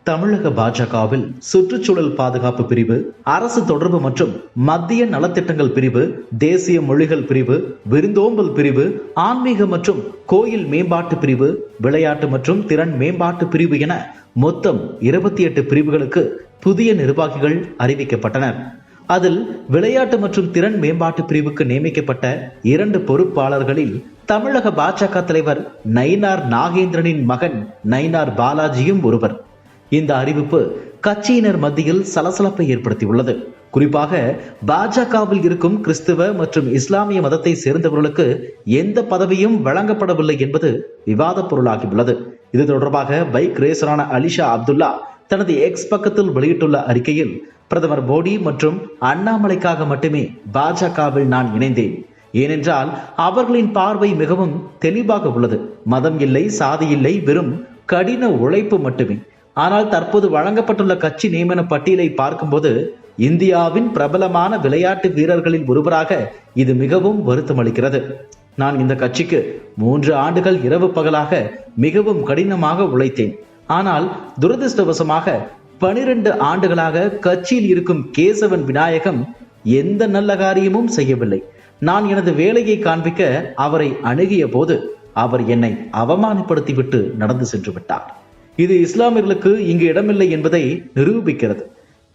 தமிழக பாஜகவில் சுற்றுச்சூழல் பாதுகாப்பு பிரிவு, அரசு தொடர்பு மற்றும் மத்திய நலத்திட்டங்கள் பிரிவு, தேசிய மொழிகள் பிரிவு, விருந்தோம்பல் பிரிவு, ஆன்மீக மற்றும் கோயில் மேம்பாட்டு பிரிவு, விளையாட்டு மற்றும் திறன் மேம்பாட்டு பிரிவு என மொத்தம் 28 பிரிவுகளுக்கு புதிய நிர்வாகிகள் அறிவிக்கப்பட்டனர். அதில் விளையாட்டு மற்றும் திறன் மேம்பாட்டு பிரிவுக்கு நியமிக்கப்பட்ட 2 பொறுப்பாளர்களில் தமிழக பாஜக தலைவர் நயினார் நாகேந்திரனின் மகன் நயினார் பாலாஜியும் ஒருவர். இந்த அறிவிப்பு கட்சியினர் மத்தியில் சலசலப்பை ஏற்படுத்தியுள்ளது. குறிப்பாக பாஜகவில் இருக்கும் கிறிஸ்துவ மற்றும் இஸ்லாமிய மதத்தை சேர்ந்தவர்களுக்கு எந்த பதவியும் வழங்கப்படவில்லை என்பது விவாத பொருளாகியுள்ளது. இது தொடர்பாக பைக் ரேசரான அலிஷா அப்துல்லா தனது எக்ஸ் பக்கத்தில் வெளியிட்டுள்ள அறிக்கையில், பிரதமர் மோடி மற்றும் அண்ணாமலைக்காக மட்டுமே பாஜகவில் நான் இணைந்தேன். ஏனென்றால் அவர்களின் பார்வை மிகவும் தெளிவாக உள்ளது. மதம் இல்லை, சாதி இல்லை, வெறும் கடின உழைப்பு மட்டுமே. ஆனால் தற்போது வழங்கப்பட்டுள்ள கட்சி நியமன பட்டியலை பார்க்கும்போது இந்தியாவின் பிரபலமான விளையாட்டு வீரர்களில் ஒருவராக இது மிகவும் வருத்தம் அளிக்கிறது. நான் இந்த கட்சிக்கு 3 ஆண்டுகள் இரவு பகலாக மிகவும் கடினமாக உழைத்தேன். ஆனால் துரதிருஷ்டவசமாக 12 ஆண்டுகளாக கட்சியில் இருக்கும் கேசவன் விநாயகம் எந்த நல்ல காரியமும் செய்யவில்லை. நான் எனது வேலையை காண்பிக்க அவரை அணுகிய போது அவர் என்னை அவமானப்படுத்திவிட்டு நடந்து சென்று விட்டார். இது இஸ்லாமியர்களுக்கு இங்கு இடமில்லை என்பதை நிரூபிக்கிறது.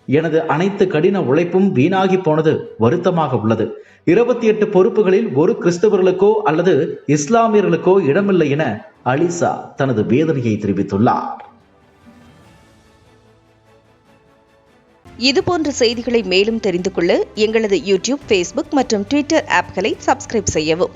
எனது அனைத்து கடின உழைப்பும் வீணாகி போனது வருத்தமாக உள்ளது. 28 பொறுப்புகளில் ஒரு கிறிஸ்தவர்களுக்கோ அல்லது இஸ்லாமியர்களுக்கோ இடமில்லை என அலிசா தனது வேதனையை தெரிவித்துள்ளார். இதுபோன்ற செய்திகளை மேலும் தெரிந்து கொள்ள எங்களது யூடியூப், ஃபேஸ்புக் மற்றும் ட்விட்டர் ஆப்களை சப்ஸ்கிரைப் செய்யவும்.